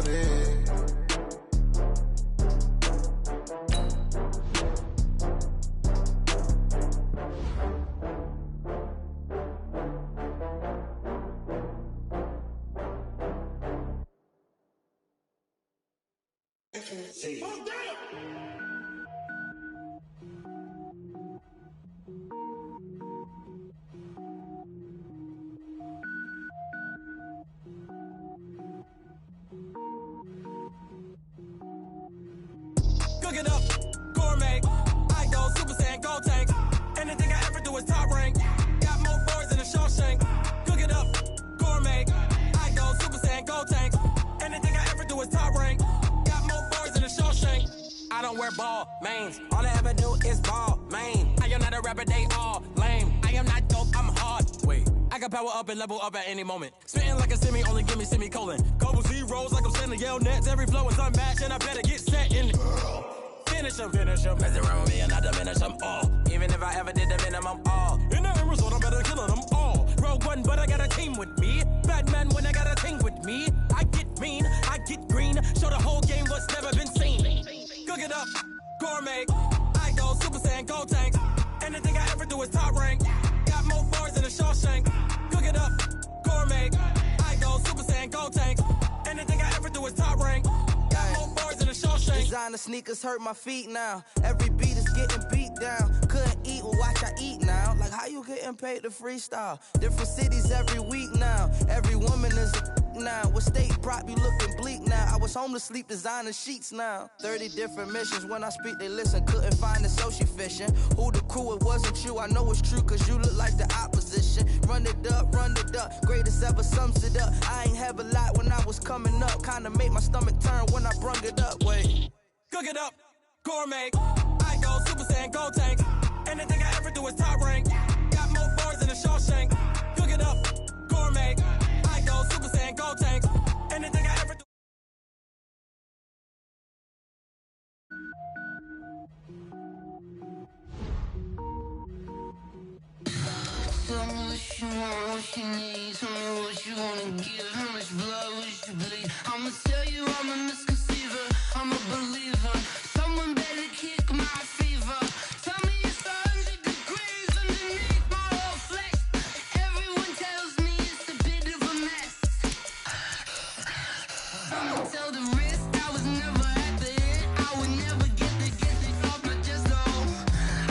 it. See. Cook it up, gourmet. I go Super Saiyan, gold tank. Anything I ever do is top rank. Got more boys in the Shawshank. Cook it up, gourmet. I go Super Saiyan, gold tank. Anything I ever do is top rank. Got more boys in the Shawshank. I don't wear ball mains. All I ever do is ball main. I am not a rapper, they all lame. I am not dope, I'm hard. Wait, I can power up and level up at any moment. Spitting like a semi, only give me semicolon. Couple zeros like I'm sending yell nets. Every flow is unmatched and I better get set in. Finish them. Mess around with me and I diminish them all. Even if I ever did the minimum, all. In the end result, I'm better killing them all. Rogue One, but I got a team with me. Batman when I got a team with me. I get mean, I get green. Show the whole game what's never been seen. Cook it up, gourmet. I go Super Saiyan, gold tank. Anything I ever do is top rank. Got more bars in the Shawshank. Cook it up, gourmet. I go Super Saiyan, gold tank. Anything I ever do is top rank. Got more bars in the Shawshank. Designer sneakers hurt my feet now. Every beat is getting beat down. Couldn't eat, well watch I eat now. Like how you getting paid to freestyle? Different cities every week now. Every woman is a now. With state prop, you looking bleak now. I was home to sleep, designer sheets now. 30 different missions. When I speak, they listen. Couldn't find it, so she fishing. Who the crew, it wasn't you. I know it's true, cause you look like the opposition. Run it up. Greatest ever sums it up. I ain't have a lot when I was coming up. Kinda made my stomach turn when I brung it up. Wait. Cook it up, gourmet. I go Super Saiyan, gold tank. Anything I ever do is top rank. Got more bars in the Shawshank. Cook it up, gourmet. I go Super Saiyan, gold tank. Anything I ever do. Tell me what you want, what you need. Tell me what you wanna give. How much blood would you bleed? I'ma tell you I'm a misconceiver. I'm a believer. Someone better kick my fever. Tell me it's 100 degrees underneath my whole flesh. Everyone tells me it's a bit of a mess. I'ma tell the rest I was never at the end. I would never get this off my chest though.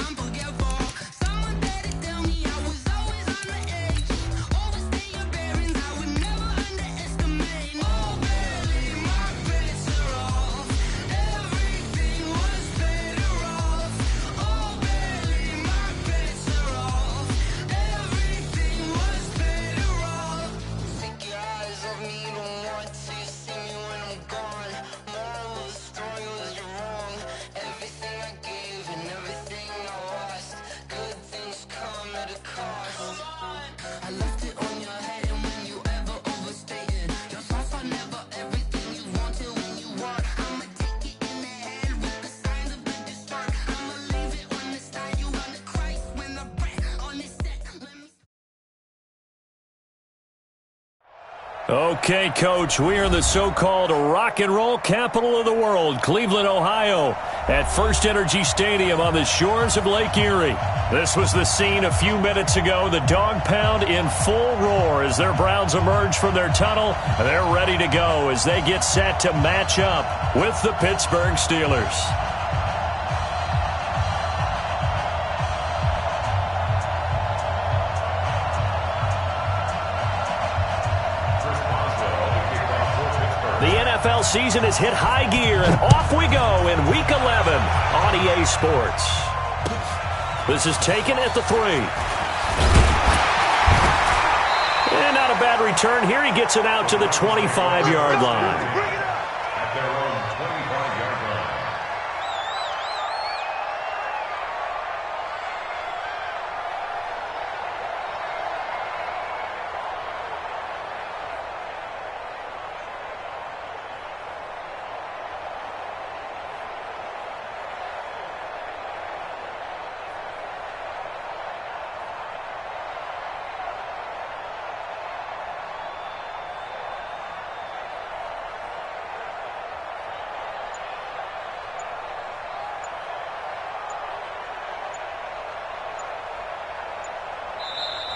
I'm forgetful. Someone better tell me I was always on the edge. Overstay your bearings, I would never underestimate. Oh baby, my bets are off. Everything was better off. Oh baby, my bets are off. Everything was better off. Take your eyes off me, don't want to see me when I'm gone. Moral of the story was you're wrong. Everything I gave and everything I lost. Good things come at a cost. I left it on your head, and when you ever overstated your thoughts are never everything you wanted when you want. I'ma take it in the head with the signs of the distort. I'ma leave it on the side. You run the Christ when the breath on this set. Let me. Okay, Coach, we are in the so-called rock and roll capital of the world, Cleveland, Ohio, at First Energy Stadium on the shores of Lake Erie. This was the scene a few minutes ago, the dog pound in full roar as their Browns emerge from their tunnel. They're ready to go as they get set to match up with the Pittsburgh Steelers. The NFL season has hit high gear, and off we go in Week 11 on EA Sports. This is taken at the 3. And not a bad return here. He gets it out to the 25-yard line.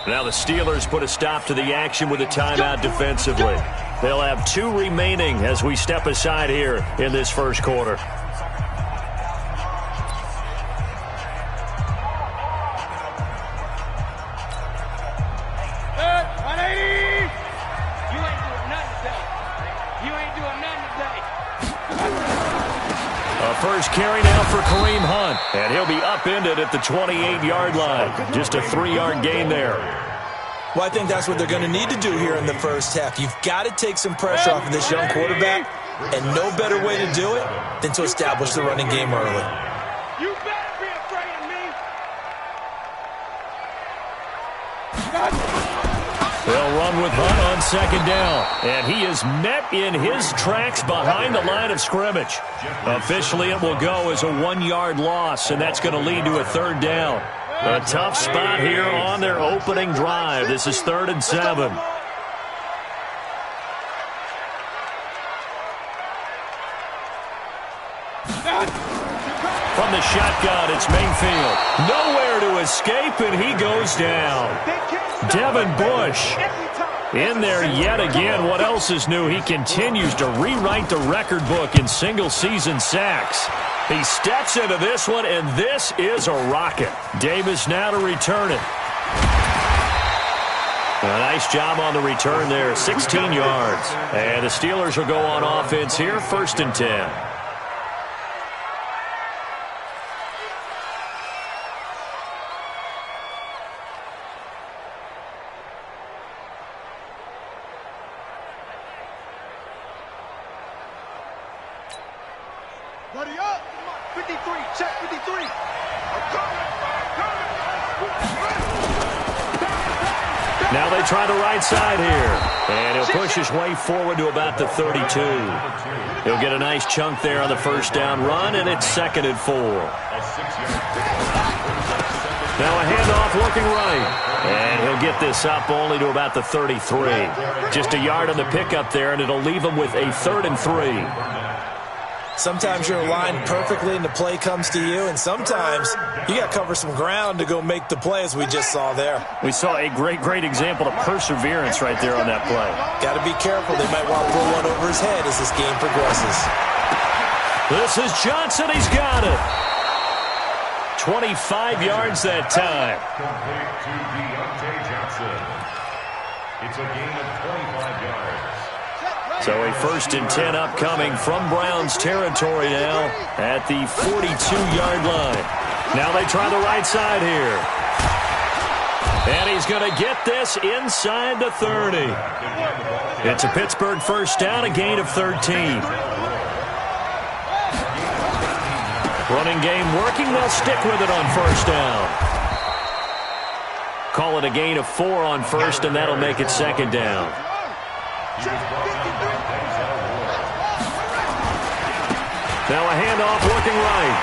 Now the Steelers put a stop to the action with a timeout defensively. They'll have 2 remaining as we step aside here in this first quarter. First carry now for Kareem Hunt, and he'll be upended at the 28-yard line. Just a 3-yard gain there. Well, I think that's what they're going to need to do here in the first half. You've got to take some pressure off of this young quarterback, and no better way to do it than to establish the running game early. You better be afraid of me. They'll run with Hunt on second down, and he is met in his tracks behind the line of scrimmage. Officially, it will go as a 1-yard loss, and that's going to lead to a 3rd down. A tough spot here on their opening drive. This is 3rd and 7. From the shotgun, it's Mayfield. Nowhere to escape, and he goes down. Devin Bush in there yet again. What else is new? He continues to rewrite the record book in single-season sacks. He steps into this one, and this is a rocket. Davis now to return it. A nice job on the return there, 16 yards. And the Steelers will go on offense here, 1st and 10. Ready up. 53, check 53. Now they try the right side here. And he'll push his way forward to about the 32. He'll get a nice chunk there on the first down run, and it's 2nd and 4. Now a handoff looking right. And he'll get this up only to about the 33. Just a yard on the pickup there, and it'll leave him with a 3rd and 3. Sometimes you're aligned perfectly and the play comes to you, and sometimes you got to cover some ground to go make the play, as we just saw there. We saw a great example of perseverance right there on that play. Got to be careful. They might want to throw one over his head as this game progresses. This is Johnson. He's got it. 25 yards that time. Complete to Deontay Johnson. It's a gain of 25 yards. So a 1st and 10 upcoming from Browns territory now at the 42-yard line. Now they try the right side here. And he's going to get this inside the 30. It's a Pittsburgh first down, a gain of 13. Running game working. They'll stick with it on first down. Call it a gain of 4 on first, and that'll make it 2nd down. Now a handoff looking right.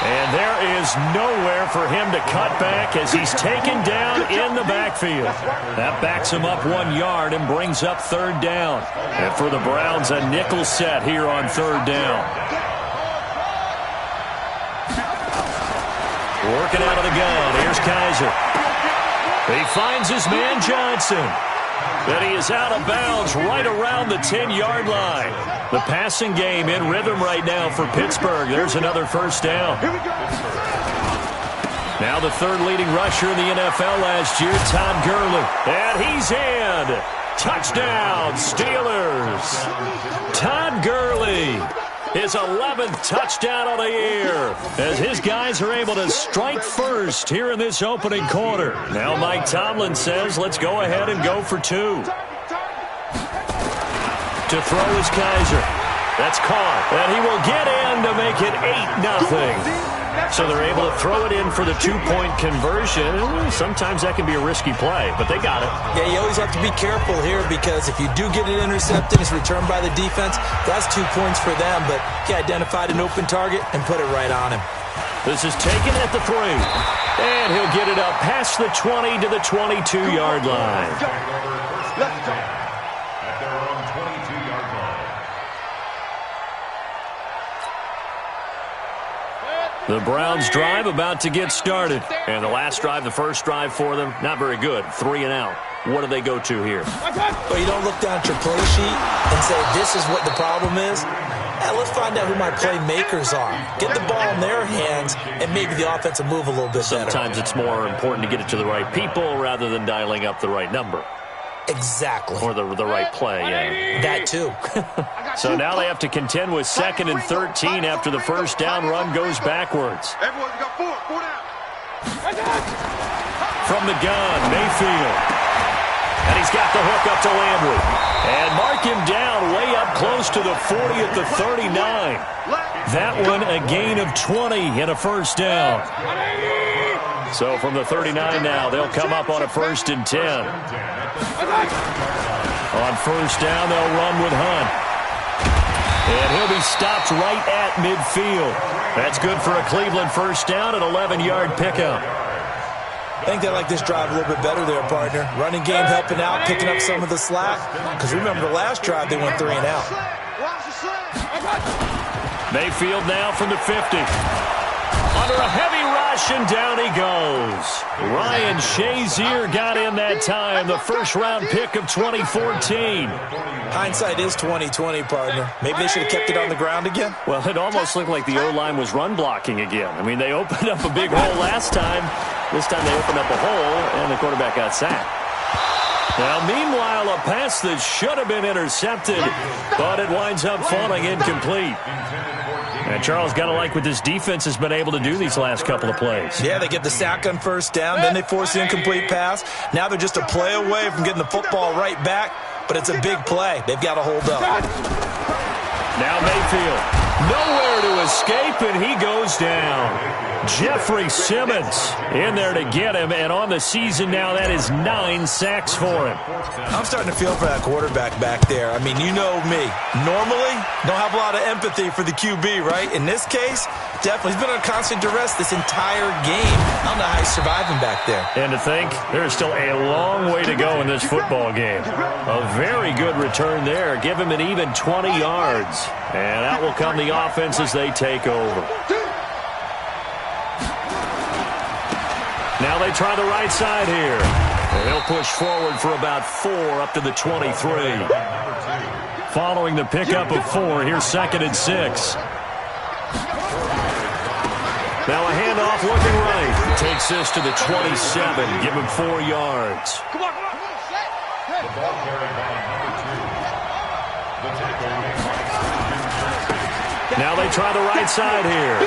And there is nowhere for him to cut back as he's taken down in the backfield. That backs him up 1 yard and brings up 3rd down. And for the Browns, a nickel set here on 3rd down. Working out of the gun. Here's Kaiser. He finds his man Johnson. But he is out of bounds right around the 10-yard line. The passing game in rhythm right now for Pittsburgh. There's another first down. Now the 3rd leading rusher in the NFL last year, Todd Gurley. And he's in. Touchdown, Steelers. Todd Gurley. His 11th touchdown of the year as his guys are able to strike first here in this opening quarter. Now Mike Tomlin says, let's go ahead and go for 2. To throw is Kaiser. That's caught. And he will get in to make it 8-0. So they're able to throw it in for the 2-point conversion. Sometimes that can be a risky play, but they got it. Yeah, you always have to be careful here because if you do get it intercepted, it's returned by the defense, that's 2 points for them. But he identified an open target and put it right on him. This is taken at the 3. And he'll get it up past the 20 to the 22-yard line. Let's go. At their own 22-yard line. The Browns drive about to get started. And the last drive, the first drive for them, not very good. 3 and out. What do they go to here? Well, you don't look down at your play sheet and say, this is what the problem is. Let's find out who my playmakers are. Get the ball in their hands, and maybe the offense will move a little bit better. Sometimes it's more important to get it to the right people rather than dialing up the right number. Exactly. Or the right play, yeah. That too. So now they have to contend with 2nd and 13 after the first down run goes backwards. Everyone's got 4 down. From the gun, Mayfield. And he's got the hook up to Landry. And mark him down way up close to the 40 at the 39. That one a gain of 20 and a first down. So from the 39 now, they'll come up on a 1st and 10. On first down, they'll run with Hunt. And he'll be stopped right at midfield. That's good for a Cleveland first down, an 11-yard pickup. I think they like this drive a little bit better there, partner. Running game helping out, picking up some of the slack. Because remember the last drive, they went 3 and out. Mayfield now from the 50. Under a heavy rush, and down he goes. Ryan Shazier got in that time, the first-round pick of 2014. Hindsight is 20/20, partner. Maybe they should have kept it on the ground again. Well, it almost looked like the O-line was run blocking again. I mean, they opened up a big hole last time. This time they opened up a hole, and the quarterback got sacked. Now, meanwhile, a pass that should have been intercepted, but it winds up falling incomplete. And Charles, got to like what this defense has been able to do these last couple of plays. Yeah, they get the sack on first down, then they force the incomplete pass. Now they're just a play away from getting the football right back, but it's a big play. They've got to hold up. Now Mayfield, nowhere to escape, and he goes down. Jeffrey Simmons in there to get him, and on the season now, that is 9 sacks for him. I'm starting to feel for that quarterback back there. I mean, you know me. Normally, don't have a lot of empathy for the QB, right? In this case, definitely. He's been on constant duress this entire game. I don't know how he's surviving back there. And to think, there's still a long way to go in this football game. A very good return there. Give him an even 20 yards. And out will come the offense as they take over. Now they try the right side here. And they'll push forward for about 4 up to the 23. Following the pickup of 4, here's 2nd and 6. Now a handoff looking right. Takes this to the 27. Give him 4 yards. Come on. The ball carried by number 2. The tackle. Now they try the right side here.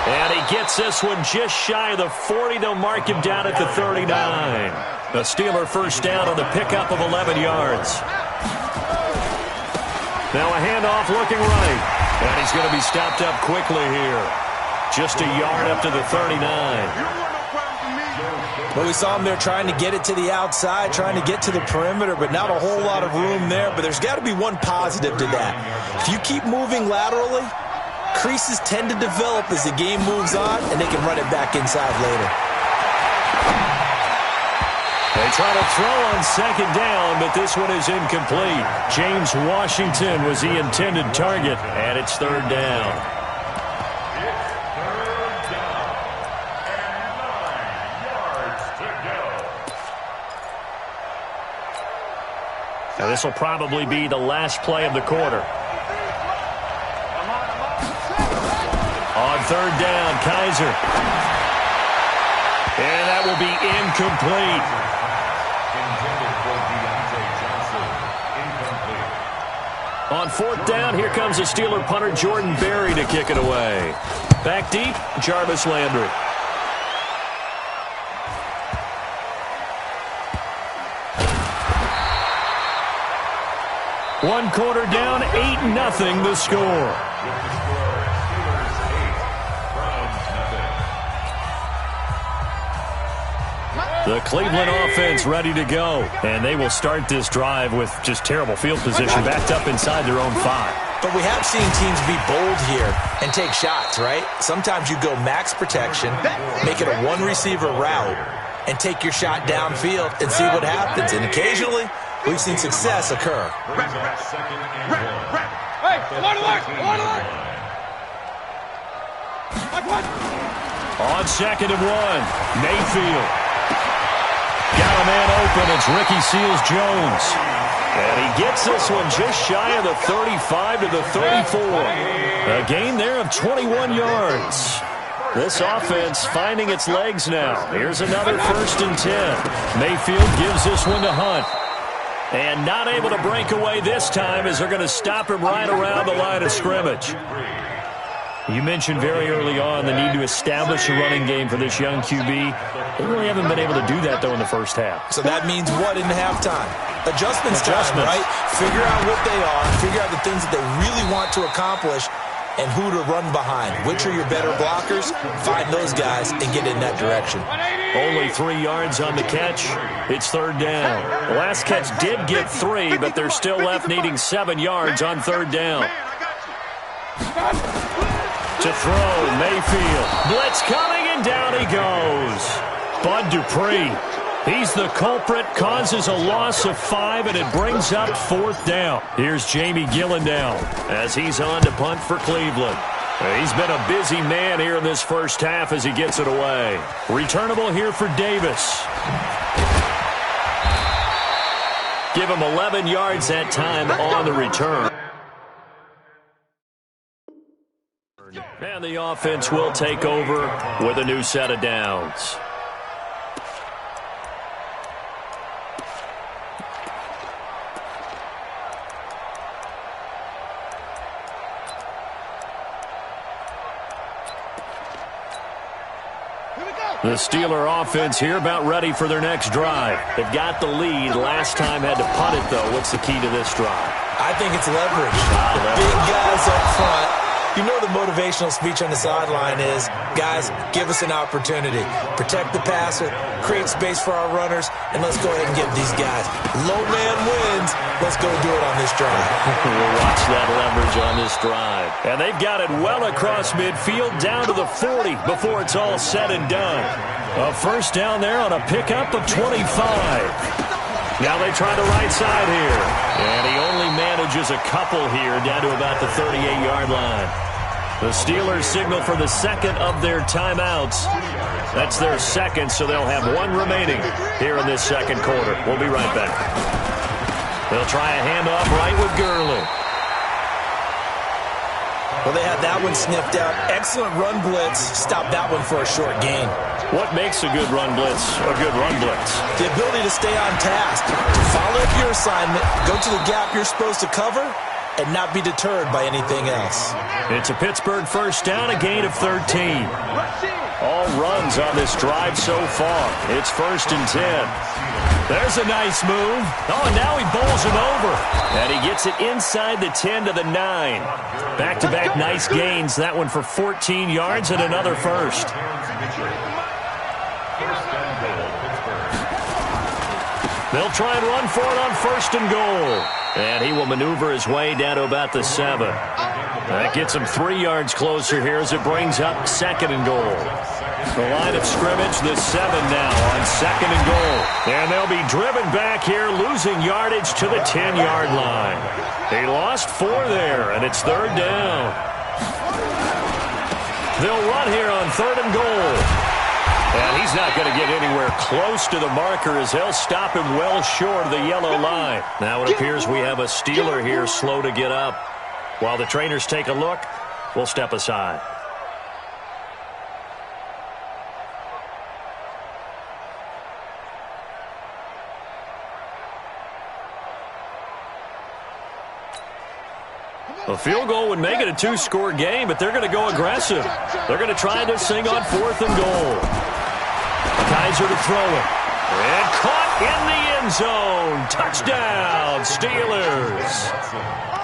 And he gets this one just shy of the 40. They'll mark him down at the 39. The Steeler first down on the pickup of 11 yards. Now a handoff looking right. And he's going to be stopped up quickly here. Just a yard up to the 39. Well, we saw him there trying to get it to the outside, trying to get to the perimeter, but not a whole lot of room there. But there's got to be one positive to that. If you keep moving laterally, creases tend to develop as the game moves on, and they can run it back inside later. They try to throw on 2nd down, but this one is incomplete. James Washington was the intended target, and it's 3rd down. Now this will probably be the last play of the quarter. On 3rd down, Kaiser. And that will be incomplete. On 4th down, here comes the Steeler punter Jordan Berry to kick it away. Back deep, Jarvis Landry. One quarter down, 8-0 the score. The Cleveland offense ready to go. And they will start this drive with just terrible field position, backed up inside their own 5. But we have seen teams be bold here and take shots, right? Sometimes you go max protection, make it a one-receiver route, and take your shot downfield and see what happens. And occasionally, we've seen success occur. Hey, come on to work. On 2nd and 1, Mayfield. Got a man open. It's Ricky Seals-Jones. And he gets this one just shy of the 35 to the 34. A gain there of 21 yards. This offense finding its legs now. Here's another 1st and 10. Mayfield gives this one to Hunt. And not able to break away this time as they're going to stop him right around the line of scrimmage. You mentioned very early on the need to establish a running game for this young QB. They really haven't been able to do that, though, in the first half. So that means what in halftime? Adjustments time, right? Figure out what they are, figure out the things that they really want to accomplish, and who to run behind. Which are your better blockers? Find those guys and get in that direction. Only 3 yards on the catch. It's 3rd down. The last catch did get 3, but they're still left needing 7 yards on 3rd down. To throw, Mayfield. Blitz coming, and down he goes. Bud Dupree. He's the culprit, causes a loss of 5, and it brings up 4th down. Here's Jamie Gillendown as he's on to punt for Cleveland. He's been a busy man here in this first half as he gets it away. Returnable here for Davis. Give him 11 yards that time on the return. And the offense will take over with a new set of downs. The Steeler offense here about ready for their next drive. They've got the lead. Last time had to punt it, though. What's the key to this drive? I think it's leverage. The big guys up front. You know the motivational speech on the sideline is, guys, give us an opportunity. Protect the passer, create space for our runners, and let's go ahead and give these guys. Low man wins. Let's go do it on this drive. We'll watch that leverage on this drive. And they've got it well across midfield down to the 40 before it's all said and done. A 1st down there on a pickup of 25. Now they try the right side here. And he only manages a couple here down to about the 38-yard line. The Steelers signal for the 2nd of their timeouts. That's their 2nd, so they'll have 1 remaining here in this 2nd quarter. We'll be right back. They'll try a handoff right with Gurley. Well, they had that one sniffed out. Excellent run blitz. Stop that one for a short gain. What makes a good run blitz a good run blitz? The ability to stay on task, to follow up your assignment, go to the gap you're supposed to cover, and not be deterred by anything else. It's a Pittsburgh 1st down, a gain of 13. All runs on this drive so far. It's 1st and 10. There's a nice move. Oh, and now he bowls him over. And he gets it inside the 10 to the 9. Back-to-back nice gains. That one for 14 yards and another 1st. They'll try and run for it on 1st and goal. And he will maneuver his way down to about the 7. That gets him 3 yards closer here as it brings up 2nd and goal. The line of scrimmage, the 7 now on 2nd and goal. And they'll be driven back here, losing yardage to the 10-yard line. He lost 4 there, and it's 3rd down. They'll run here on 3rd and goal. And he's not going to get anywhere close to the marker as they'll stop him well short of the yellow line. Now it appears we have a Steeler here slow to get up. While the trainers take a look, we'll step aside. A field goal would make it a 2-score game, but they're going to go aggressive. They're going to try this thing on 4th and goal. Kaiser to throw it. And caught in the end zone. Touchdown, Steelers.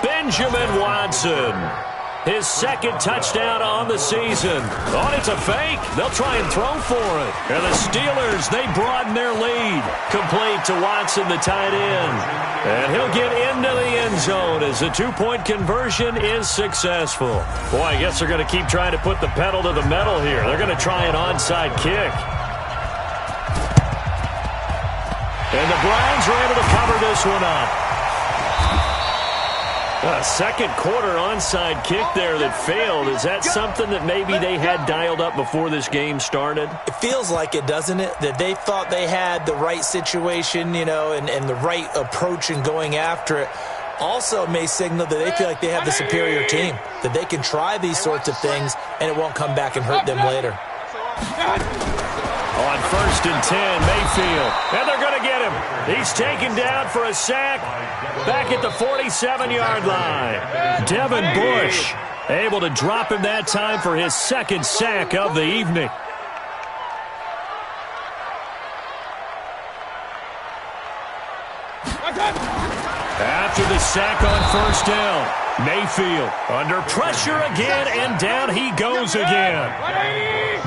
Benjamin Watson. His 2nd touchdown on the season. Oh, it's a fake. They'll try and throw for it. And the Steelers, they broaden their lead. Complete to Watson, the tight end. And he'll get into the end zone as the 2-point conversion is successful. Boy, I guess they're going to keep trying to put the pedal to the metal here. They're going to try an onside kick. And the Browns are able to cover this one up. A second quarter onside kick there that failed. Is that something that maybe they had dialed up before this game started? It feels like it, doesn't it? That they thought they had the right situation, you know, and the right approach in going after it. Also may signal that they feel like they have the superior team, that they can try these sorts of things and it won't come back and hurt them later. On 1st and 10, Mayfield. And they're going to get him. He's taken down for a sack back at the 47-yard line. Devin Bush able to drop him that time for his second sack of the evening. After the sack on 1st down, Mayfield under pressure again, and down he goes again.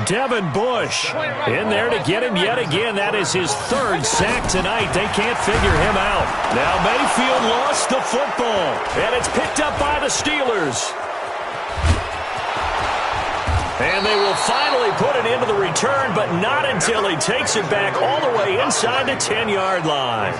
Devin Bush in there to get him yet again. That is his 3rd sack tonight. They can't figure him out. Now Mayfield lost the football, and it's picked up by the Steelers. And they will finally put it into the return, but not until he takes it back all the way inside the 10-yard line.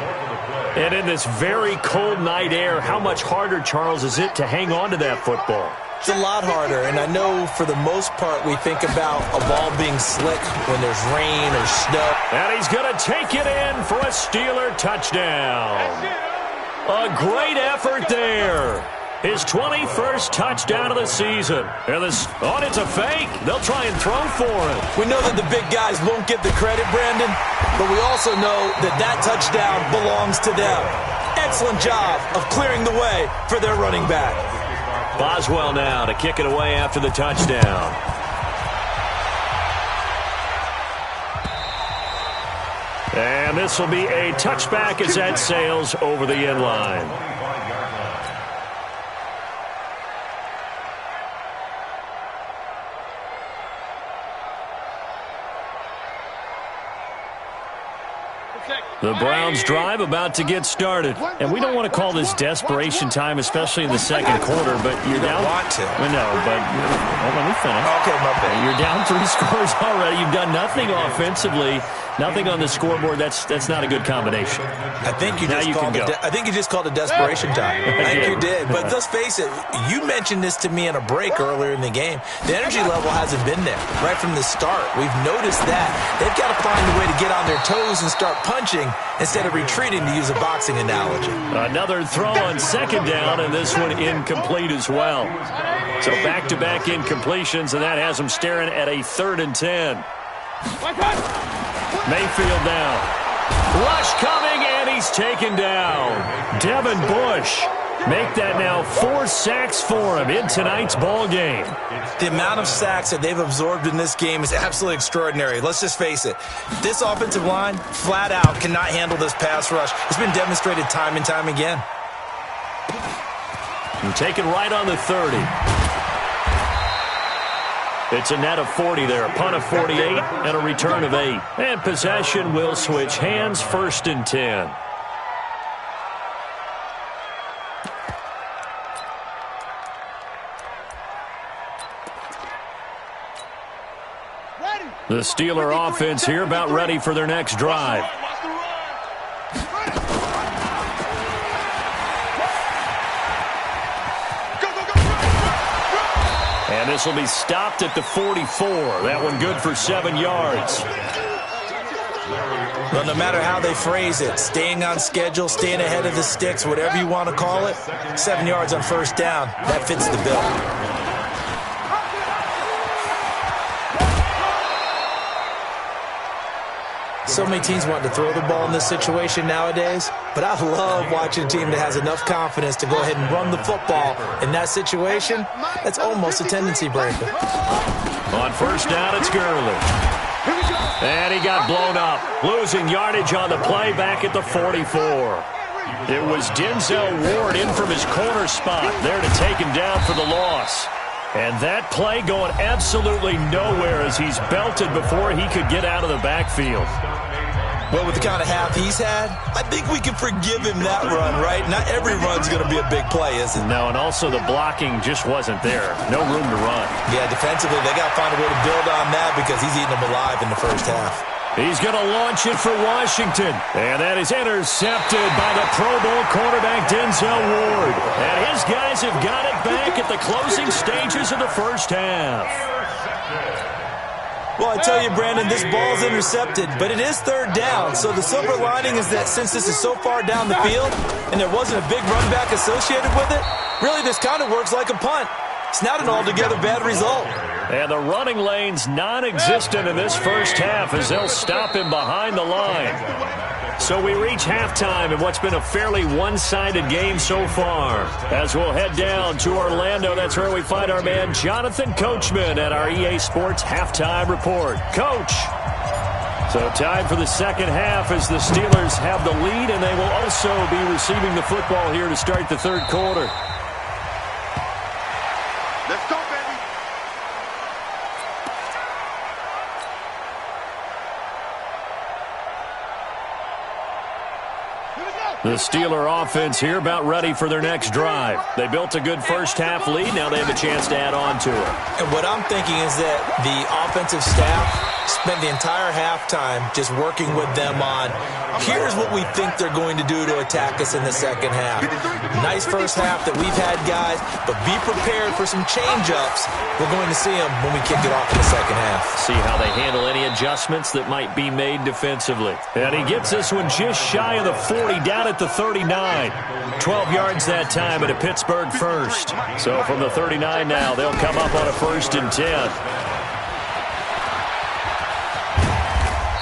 And in this very cold night air, how much harder, Charles, is it to hang on to that football? It's a lot harder, and I know for the most part we think about a ball being slick when there's rain or snow. And he's going to take it in for a Steeler touchdown. A great effort there. His 21st touchdown of the season. And it's a fake. They'll try and throw for him. We know that the big guys won't get the credit, Brandon, but we also know that that touchdown belongs to them. Excellent job of clearing the way for their running back. Boswell now to kick it away after the touchdown. And this will be a touchback as that sails over the end line. The Browns drive about to get started. And we don't want to call this desperation time, especially in the second quarter, but you're down. Want to. No, but let me finish. Okay, my bad. You're down 3 scores already. You've done nothing offensively, nothing on the scoreboard. That's not a good combination. I think you just called it desperation time. I think you did. But let's face it, you mentioned this to me in a break earlier in the game. The energy level hasn't been there right from the start. We've noticed that. They've got to find a way to get on their toes and start punching instead of retreating, to use a boxing analogy. Another throw on 2nd down, and this one incomplete as well. So back-to-back incompletions, and that has them staring at a 3rd and 10. Mayfield now. Rush coming, and he's taken down. Devin Bush make that now 4 sacks for him in tonight's ball game. The amount of sacks that they've absorbed in this game is absolutely extraordinary. Let's just face it. This offensive line, flat out, cannot handle this pass rush. It's been demonstrated time and time again. And taken right on the 30. It's a net of 40 there, a punt of 48, and a return of 8. And possession will switch hands, 1st and 10. The Steeler offense here about ready for their next drive. And this will be stopped at the 44. That one good for 7 yards. Well, no matter how they phrase it, staying on schedule, staying ahead of the sticks, whatever you want to call it, 7 yards on 1st down, that fits the bill. So many teams want to throw the ball in this situation nowadays, but I love watching a team that has enough confidence to go ahead and run the football. In that situation, that's almost a tendency breaker. On 1st down, it's Gurley. And he got blown up, losing yardage on the play back at the 44. It was Denzel Ward in from his corner spot there to take him down for the loss. And that play going absolutely nowhere as he's belted before he could get out of the backfield. Well, with the kind of half he's had, I think we can forgive him that run, right? Not every run's going to be a big play, is it? No, and also the blocking just wasn't there. No room to run. Yeah, defensively, they got to find a way to build on that because he's eating them alive in the 1st half. He's going to launch it for Washington. And that is intercepted by the Pro Bowl cornerback Denzel Ward. And his guys have got it back at the closing stages of the first half. Well, I tell you, Brandon, this ball's intercepted, but it is third down. So the silver lining is that since this is so far down the field and there wasn't a big run back associated with it, really this kind of works like a punt. It's not an altogether bad result. And the running lane's non-existent in this first half as they'll stop him behind the line. So we reach halftime in what's been a fairly one-sided game so far. As we'll head down to Orlando, that's where we find our man Jonathan Coachman at our EA Sports Halftime Report. Coach! So time for the second half as the Steelers have the lead, and they will also be receiving the football here to start the third quarter. Let's go, baby. The Steeler offense here about ready for their next drive. They built a good first half lead. Now they have a chance to add on to it. And what I'm thinking is that the offensive staff spent the entire halftime just working with them on, here's what we think they're going to do to attack us in the second half. Nice first half that we've had, guys, but be prepared for some change-ups. We're going to see them when we kick it off in the second half. See how they handle any adjustments that might be made defensively. And he gets this one just shy of the 40, down at the 39. 12 yards that time at a Pittsburgh first. So from the 39 now, they'll come up on a 1st and 10.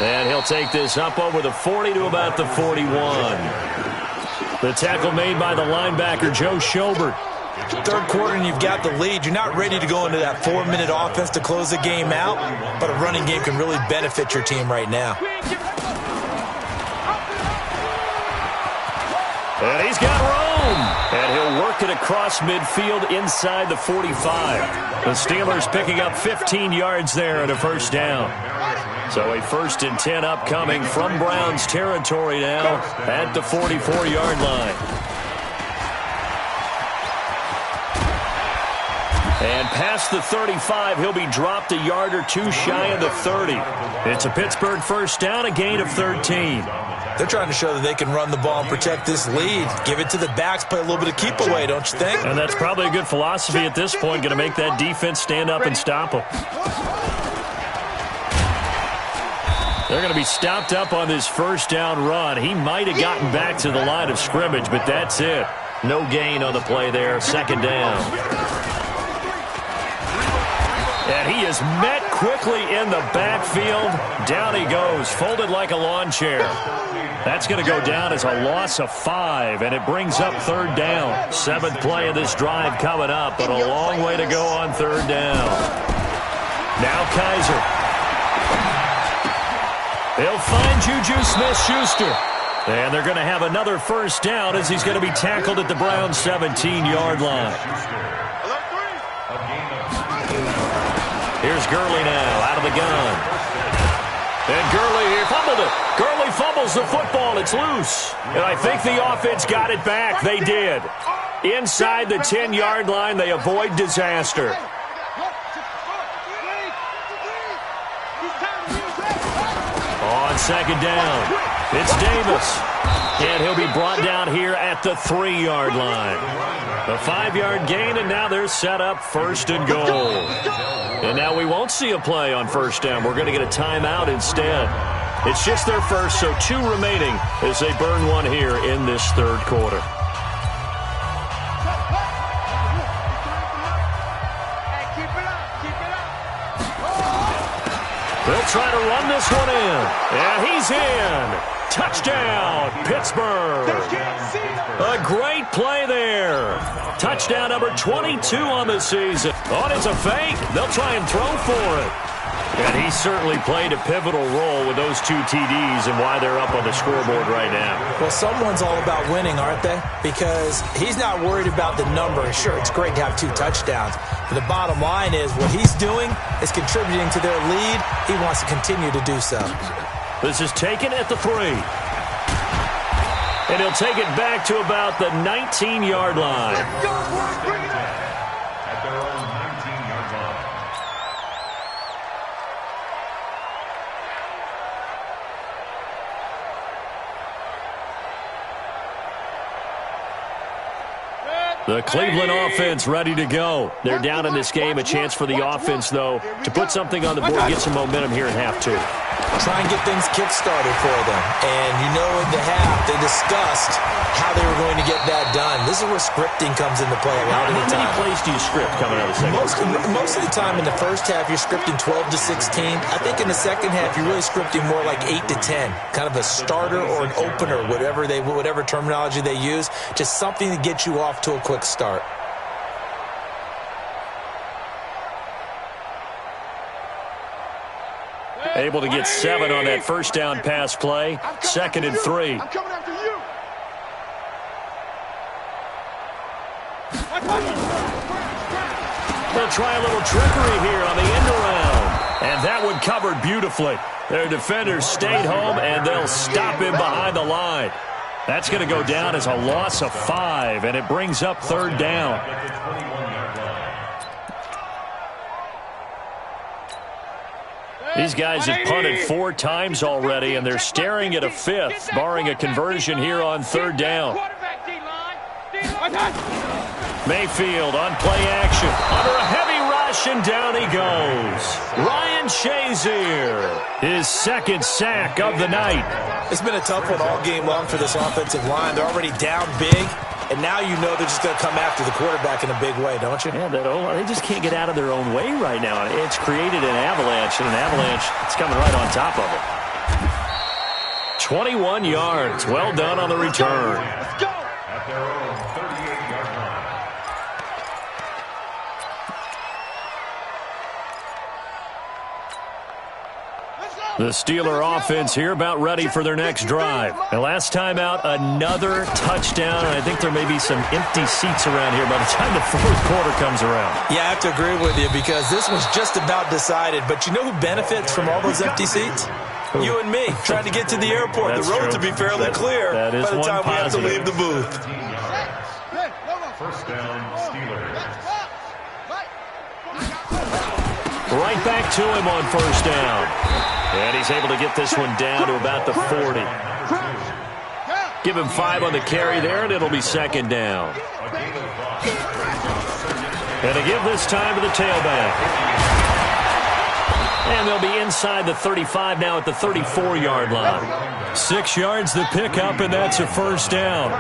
And he'll take this up over the 40 to about the 41. The tackle made by the linebacker, Joe Schobert. Third quarter and you've got the lead. You're not ready to go into that 4-minute offense to close the game out, but a running game can really benefit your team right now. And he's got room. And he'll work it across midfield inside the 45. The Steelers picking up 15 yards there and a first down. So a 1st and 10 upcoming from Browns territory now at the 44-yard line. And past the 35, he'll be dropped a yard or two shy of the 30. It's a Pittsburgh first down, a gain of 13. They're trying to show that they can run the ball and protect this lead. Give it to the backs, play a little bit of keep away, don't you think? And that's probably a good philosophy at this point, going to make that defense stand up and stop them. They're going to be stopped up on this first down run. He might have gotten back to the line of scrimmage, but that's it. No gain on the play there, second down. And he is met quickly in the backfield. Down he goes, folded like a lawn chair. That's going to go down as a loss of 5, and it brings up third down. 7th play of this drive coming up, but a long way to go on third down. Now Kaiser. He'll find Juju Smith-Schuster. And they're going to have another first down as he's going to be tackled at the Browns' 17-yard line. Here's Gurley now, out of the gun. And Gurley, he fumbled it. Gurley fumbles the football. It's loose. And I think the offense got it back. They did. Inside the 10-yard line, they avoid disaster. On second down, it's Davis. And he'll be brought down here at the 3-yard line. A 5-yard gain, and now they're set up 1st and goal. And now we won't see a play on first down. We're going to get a timeout instead. It's just their first, so 2 remaining as they burn one here in this third quarter. They'll try to run this one in. And he's in. Touchdown, Pittsburgh. A great play there. Touchdown number 22 on the season. Oh, it's a fake. They'll try and throw for it. And he certainly played a pivotal role with those 2 TDs and why they're up on the scoreboard right now. Well, someone's all about winning, aren't they? Because he's not worried about the number. Sure, it's great to have 2 touchdowns. But the bottom line is what he's doing is contributing to their lead. He wants to continue to do so. This is taken at the 3. And he'll take it back to about the 19-yard line. At their own 19-yard line. The Cleveland offense ready to go. They're down in this game. A chance for the offense, though, to put something on the board, get some momentum here in half two. Try and get things kick-started for them. And you know in the half, they discussed how they were going to get that done. This is where scripting comes into play a lot of the time. How many plays do you script coming out of the second? Most of the time in the first half, you're scripting 12 to 16. I think in the second half, you're really scripting more like 8 to 10. Kind of a starter or an opener, whatever terminology they use. Just something to get you off to a quick start. Able to get 7 on that first down pass play. 2nd and 3. I'm coming after you. They'll try a little trickery here on the end around. And that one covered beautifully. Their defenders stayed home, and they'll stop him behind the line. That's going to go down as a loss of 5, and it brings up 3rd down. These guys have punted 4 times already, and they're staring at a 5th, barring a conversion here on 3rd down. Mayfield on play action. Under a heavy rush, and down he goes. Ryan Shazier, his 2nd sack of the night. It's been a tough one all game long for this offensive line. They're already down big, and now you know they're just going to come after the quarterback in a big way, don't you? Yeah, they just can't get out of their own way right now. It's created an avalanche, and an avalanche is coming right on top of it. 21 yards. Well done on the return. Let's go. At their own 38-yard line. The Steeler offense here about ready for their next drive. And last time out, another touchdown, and I think there may be some empty seats around here by the time the 4th quarter comes around. Yeah, I have to agree with you because this was just about decided. But you know who benefits from all those empty seats? You and me, trying to get to the airport. That's the roads true. will be fairly clear that is by the time we have to leave the booth. 1st down, Steelers. Right back to him on 1st down. And he's able to get this one down to about the 40. Give him 5 on the carry there, and it'll be 2nd down. And to give this time to the tailback. And they'll be inside the 35 now at the 34-yard line. 6 yards the pickup, and that's a 1st down.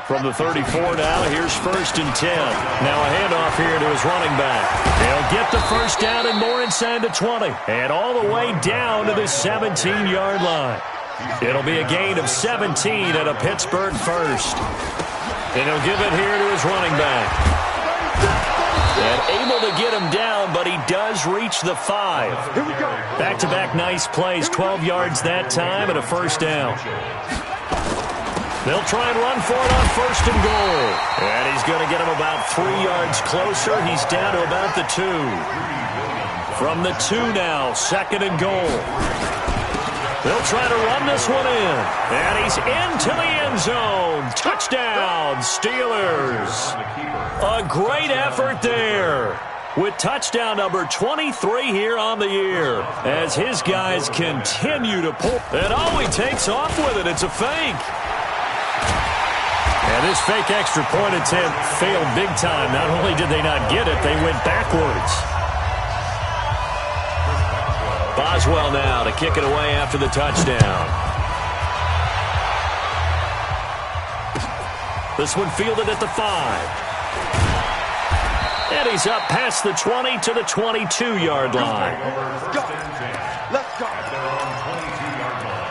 From the 34 now, here's 1st and 10. Now a handoff here to his running back. He'll get the 1st down and more inside the 20. And all the way down to the 17-yard line. It'll be a gain of 17 at a Pittsburgh 1st. And he'll give it here to his running back. And able to get him down, but he does reach the 5. Back-to-back nice plays, 12 yards that time and a 1st down. They'll try and run for it on 1st and goal. And he's going to get him about 3 yards closer. He's down to about the 2. From the 2 now, 2nd and goal. They'll try to run this one in. And he's into the end zone. Touchdown, Steelers. A great effort there. With touchdown number 23 here on the year. As his guys continue to pull. And all he takes off with it, it's a fake. And this fake extra point attempt failed big time. Not only did they not get it, they went backwards. Boswell now to kick it away after the touchdown. This one fielded at the 5. And he's up past the 20 to the 22-yard line. Let's go. Let's go. At their own 22-yard line.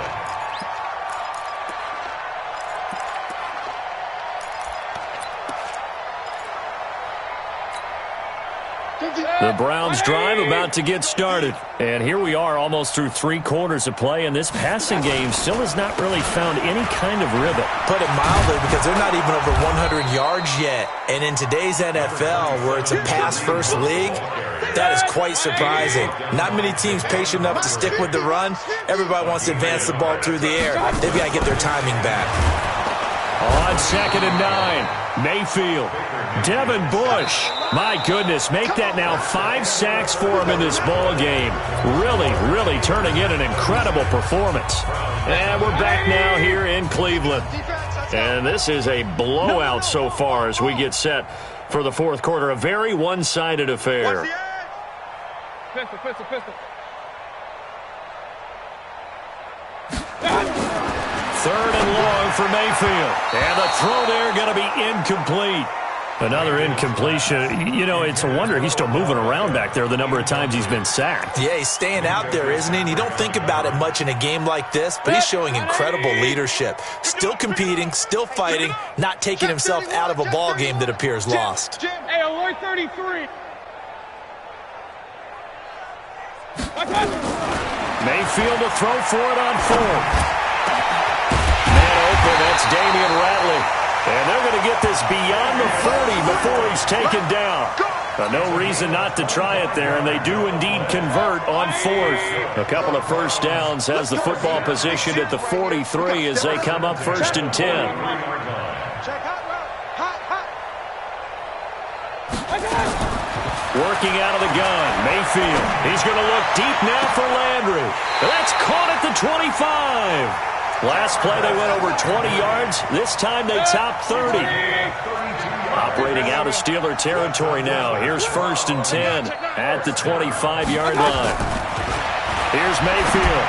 The Browns drive about to get started. And here we are almost through 3 quarters of play, and this passing game still has not really found any kind of rhythm. Put it mildly, because they're not even over 100 yards yet. And in today's NFL, where it's a pass-first league, that is quite surprising. Not many teams patient enough to stick with the run. Everybody wants to advance the ball through the air. They've got to get their timing back. On 2nd and 9, Mayfield. Devin Bush, my goodness, make that now 5 sacks for him in this ball game. Really turning in an incredible performance. And we're back now here in Cleveland. And this is a blowout so far as we get set for the fourth quarter. A very one-sided affair. Pistol. Third and long for Mayfield. And the throw there going to be incomplete. Another incompletion. You know, it's a wonder he's still moving around back there the number of times he's been sacked. Yeah, he's staying out there, isn't he? And you don't think about it much in a game like this, but he's showing incredible leadership. Still competing, still fighting, not taking himself out of a ball game that appears lost. Hey, alert 33. Mayfield to throw for it on fourth. Man open, that's Damian Ratley. And they're going to get this beyond the 40 before he's taken down. No reason not to try it there, and they do indeed convert on fourth. A couple of first downs has the football position at the 43 as they come up first and 10. Working out of the gun, Mayfield. He's going to look deep now for Landry. That's caught at the 25. Last play they went over 20 yards. This time they topped 30. Operating out of Steeler territory now. Here's first and 10 at the 25-yard line. Here's Mayfield.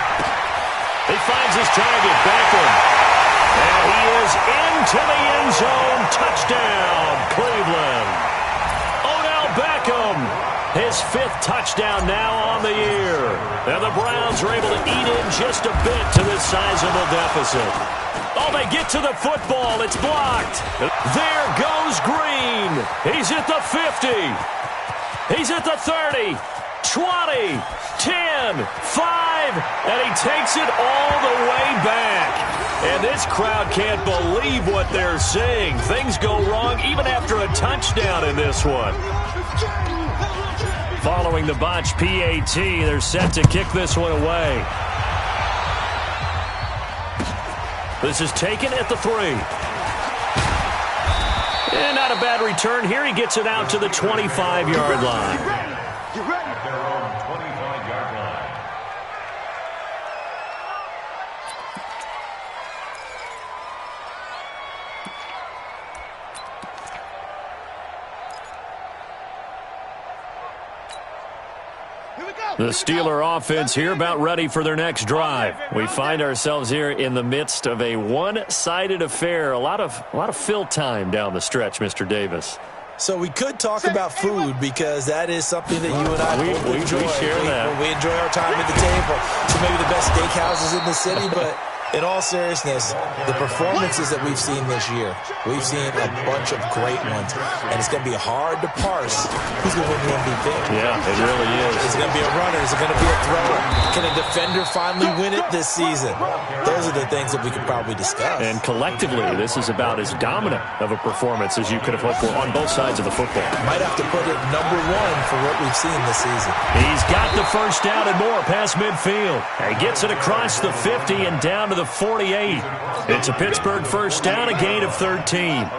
He finds his target, Beckham. And he is into the end zone. Touchdown, Cleveland. Odell Beckham, his fifth touchdown now on the year. And the Browns are able to eat in just a bit to this sizable deficit. Oh, they get to the football. It's blocked. There goes Green. He's at the 50. He's at the 30, 20, 10, 5, and he takes it all the way back. And this crowd can't believe what they're seeing. Things go wrong even after a touchdown in this one. Following the botch PAT, they're set to kick this one away. This is taken at the 3. And not a bad return here. He gets it out to the 25-yard line. At their own 25-yard line. The Steeler offense here about ready for their next drive. We find ourselves here in the midst of a one-sided affair. A lot of fill time down the stretch, Mr. Davis. So we could talk about food because that is something that you and I both enjoy. We share that. We enjoy our time at the table. So maybe the best steakhouses in the city, but in all seriousness, the performances that we've seen this year, we've seen a bunch of great ones, and it's going to be hard to parse who's going to win the MVP. Yeah, it really is. Is it going to be a runner? Is it going to be a thrower? Can a defender finally win it this season? Those are the things that we could probably discuss. And collectively, this is about as dominant of a performance as you could have hoped for on both sides of the football. Might have to put it #1 for what we've seen this season. He's got the first down and more past midfield. He gets it across the 50 and down to the 48. It's a Pittsburgh first down, a gain of 13.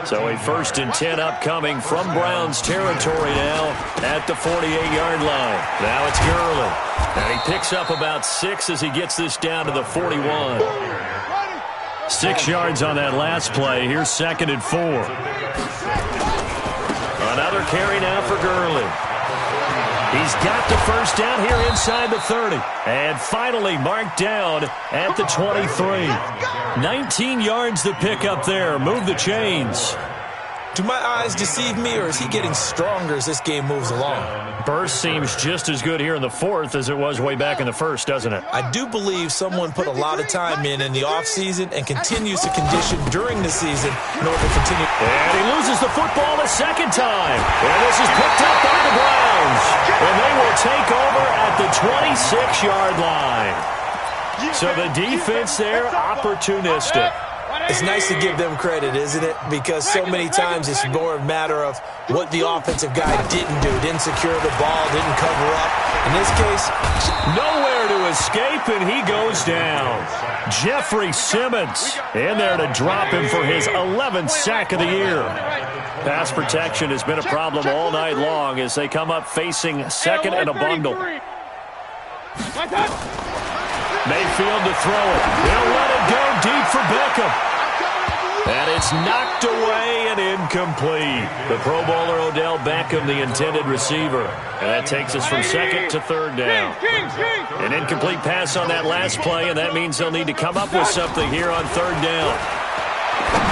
So a first and 10 upcoming from Browns territory now at the 48-yard line. Now it's Gurley. And he picks up about 6 as he gets this down to the 41. 6 yards on that last play. Here's second and 4. Another carry now for Gurley. He's got the first down here inside the 30. And finally marked down at the 23. 19 yards to pick up there. Move the chains. Do my eyes deceive me, or is he getting stronger as this game moves along? Burst seems just as good here in the fourth as it was way back in the first, doesn't it? I do believe someone put a lot of time in the offseason and continues to condition during the season in order to continue. And he loses the football a second time. And this is picked up by the Browns. And they will take over at the 26-yard line. So the defense there, opportunistic. It's nice to give them credit, isn't it? Because so many times it's more a matter of what the offensive guy didn't do. Didn't secure the ball, didn't cover up. In this case, nowhere to escape, and he goes down. Jeffrey Simmons in there to drop him for his 11th sack of the year. Pass protection has been a problem all night long as they come up facing second and a bundle. Mayfield to throw it. They'll let it go deep for Beckham. And it's knocked away and incomplete. The Pro Bowler Odell Beckham, the intended receiver. And that takes us from second to third down. An incomplete pass on that last play, and that means they'll need to come up with something here on third down.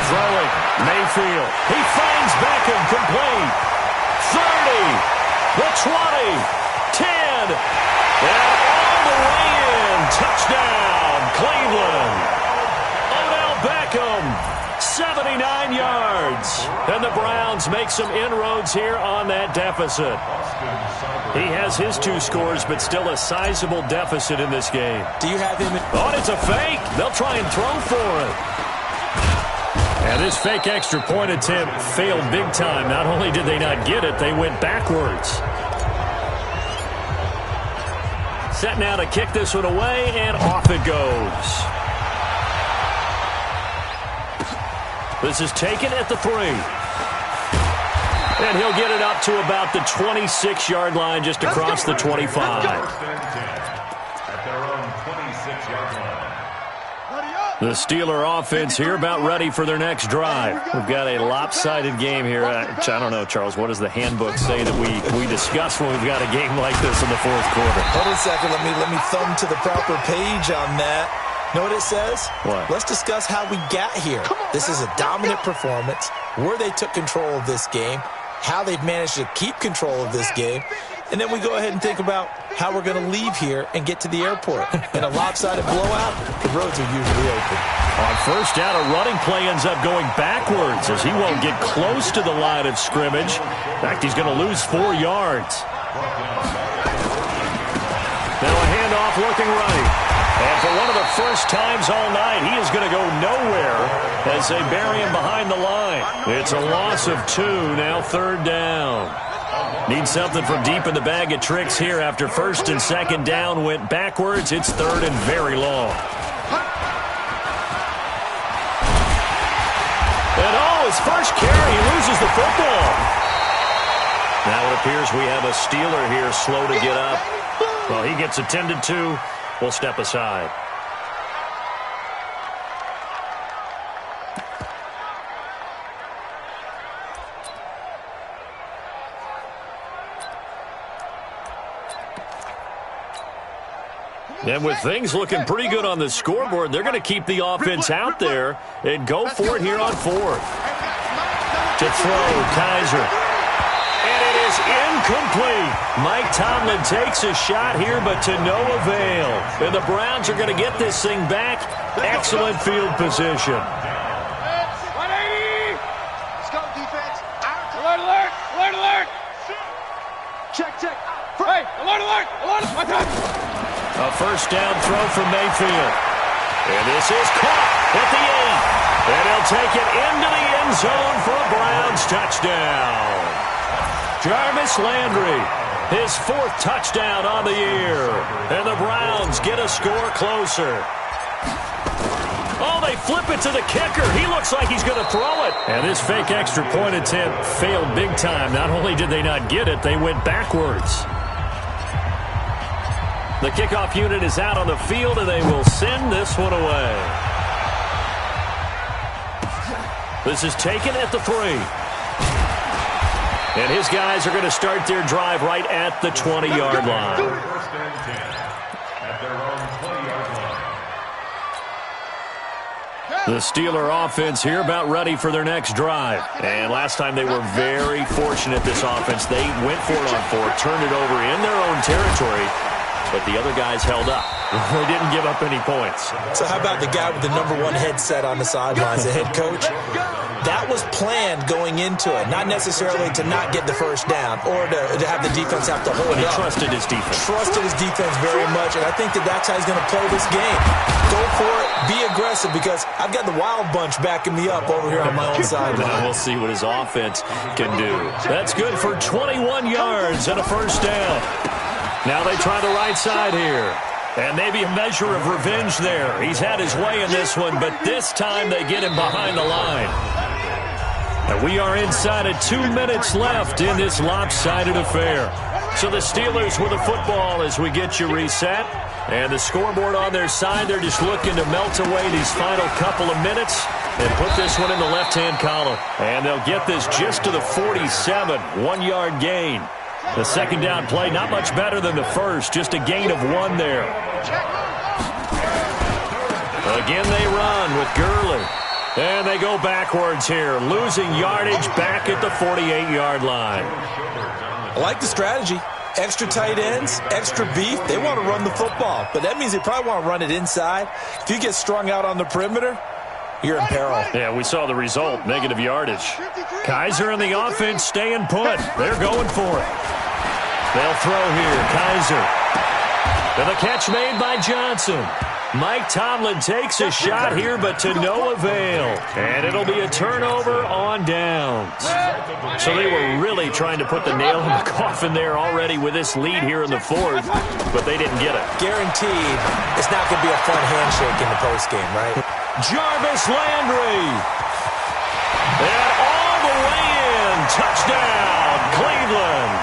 Throwing, Mayfield. He finds Beckham, complete. 30, the 20, 10, and all the way in. Touchdown, Cleveland. Odell Beckham, 79 yards. And the Browns make some inroads here on that deficit. He has his 2 scores, but still a sizable deficit in this game. Do you have him? Oh, it's a fake. They'll try and throw for it. And this fake extra point attempt failed big time. Not only did they not get it, they went backwards. Set now to kick this one away, and off it goes. This is taken at the 3. And he'll get it up to about the 26-yard line, just across the 25. At their own 26-yard line. The Steeler offense here about ready for their next drive. We've got a lopsided game here. I don't know, Charles, what does the handbook say that we discuss when we've got a game like this in the fourth quarter? Hold on a second. Let me thumb to the proper page on that. Know what it says? What? Let's discuss how we got here. This is a dominant performance, where they took control of this game, how they've managed to keep control of this game, and then we go ahead and think about how we're going to leave here and get to the airport. In a lopsided blowout, the roads are usually open. On first down, a running play ends up going backwards as he won't get close to the line of scrimmage. In fact, he's going to lose 4 yards. Now a handoff looking right. And for one of the first times all night, he is going to go nowhere as they bury him behind the line. It's a loss of 2, now third down. Need something from deep in the bag of tricks here after first and second down went backwards. It's third and very long. And his first carry, he loses the football. Now it appears we have a Steeler here slow to get up. Well, he gets attended to. We'll step aside. And with things looking pretty good on the scoreboard, they're going to keep the offense out there and go for it here on fourth. To throw, Kaiser. And it is incomplete. Mike Tomlin takes a shot here, but to no avail. And the Browns are going to get this thing back. Excellent field position. 180! Let's go, defense. Alert, alert! Alert, alert! Check, check. Hey, alert, alert! Alert! My time! A first down throw from Mayfield. And this is caught at the 8. And he'll take it into the end zone for a Browns touchdown. Jarvis Landry, his 4th touchdown on the year. And the Browns get a score closer. Oh, they flip it to the kicker. He looks like he's going to throw it. And this fake extra point attempt failed big time. Not only did they not get it, they went backwards. The kickoff unit is out on the field, and they will send this one away. This is taken at the 3. And his guys are going to start their drive right at the 20-yard line. First and 10 at their own 20-yard line. The Steeler offense here about ready for their next drive. And last time they were very fortunate, this offense. They went for it on 4, turned it over in their own territory. But the other guys held up. They didn't give up any points. So how about the guy with the #1 headset on the sidelines, the head coach? That was planned going into it, not necessarily to not get the first down or to have the defense have to hold But he up. trusted his defense. Trusted his defense very much, and I think that's how he's going to play this game. Go for it, be aggressive, because I've got the wild bunch backing me up over here on my own sideline. Now we'll see what his offense can do. That's good for 21 yards and a first down. Now they try the right side here. And maybe a measure of revenge there. He's had his way in this one, but this time they get him behind the line. And we are inside of 2 minutes left in this lopsided affair. So the Steelers with the football as we get you reset. And the scoreboard on their side, they're just looking to melt away these final couple of minutes. and put this one in the left-hand column. And they'll get this just to the 47, 1-yard gain. The second down play, not much better than the first, just a gain of 1 there. Again they run with Gurley. And they go backwards here, losing yardage back at the 48-yard line. I like the strategy. Extra tight ends, extra beef. They want to run the football, but that means they probably want to run it inside. If you get strung out on the perimeter, you're in peril. Yeah, we saw the result, negative yardage. Kaiser and the offense staying put. They're going for it. They'll throw here. Kaiser. And the catch made by Johnson. Mike Tomlin takes a shot here, but to no avail. And it'll be a turnover on downs. So they were really trying to put the nail in the coffin there already with this lead here in the fourth, but they didn't get it. Guaranteed it's not going to be a fun handshake in the postgame, right? Jarvis Landry. And all the way in. Touchdown, Cleveland.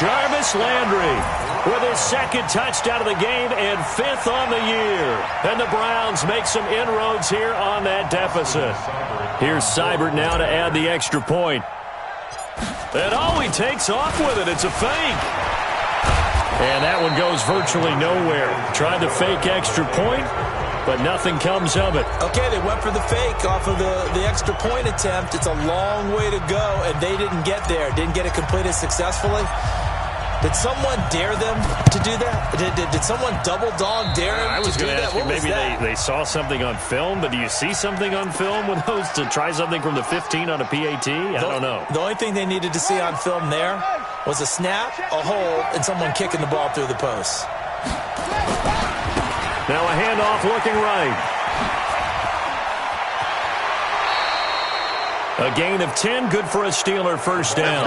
Jarvis Landry with his second touchdown of the game and 5th on the year. And the Browns make some inroads here on that deficit. Here's Seibert now to add the extra point. And he takes off with it. It's a fake. And that one goes virtually nowhere. Tried the fake extra point, but nothing comes of it. Okay, they went for the fake off of the extra point attempt. It's a long way to go, and they didn't get there. Didn't get it completed successfully. Did someone dare them to do that? Did someone double dog dare them I was to do going to that? ask you, maybe they saw something on film, but do you see something on film with those to try something from the 15 on a PAT? I don't know. The only thing they needed to see on film there was a snap, a hole, and someone kicking the ball through the post. Now a handoff looking right. A gain of 10, good for a Steeler first down.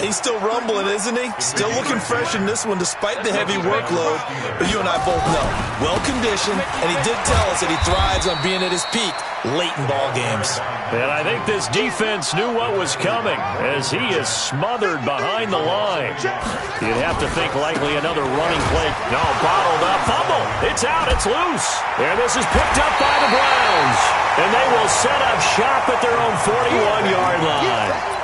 He's still rumbling, isn't he? Still looking fresh in this one despite the heavy workload. But you and I both know, well-conditioned, and he did tell us that he thrives on being at his peak late in ball games. And I think this defense knew what was coming as he is smothered behind the line. You'd have to think likely another running play. No, bottled up. Fumble. It's out. It's loose. And this is picked up by the Browns. And they will set up shop at their own 41-yard line.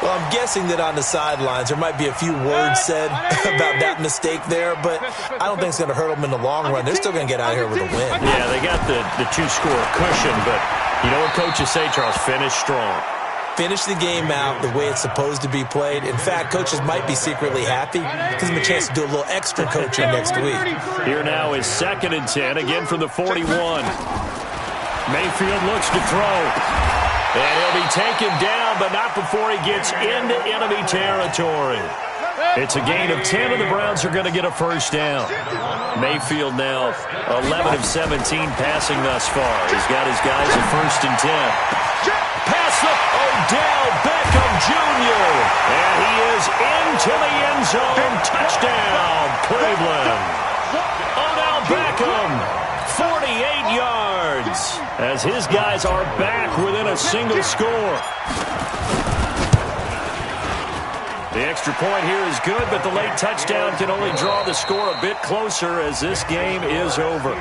Well, I'm guessing that on the sidelines there might be a few words said about that mistake there, but I don't think it's going to hurt them in the long run. They're still going to get out of here with a win. Yeah, they got the 2-score cushion, but you know what coaches say, Charles? Finish strong. Finish the game out the way it's supposed to be played. In fact, coaches might be secretly happy. Gives them a chance to do a little extra coaching next week. Here now is 2nd and 10, again from the 41. Mayfield looks to throw. And he'll be taken down, but not before he gets into enemy territory. It's a gain of 10, and the Browns are going to get a first down. Mayfield now 11 of 17 passing thus far. He's got his guys at 1st and 10. Pass up Odell Beckham Jr. And he is into the end zone. Touchdown, Cleveland. Odell Beckham, 48 yards. As his guys are back within a single score. The extra point here is good, but the late touchdown can only draw the score a bit closer as this game is over.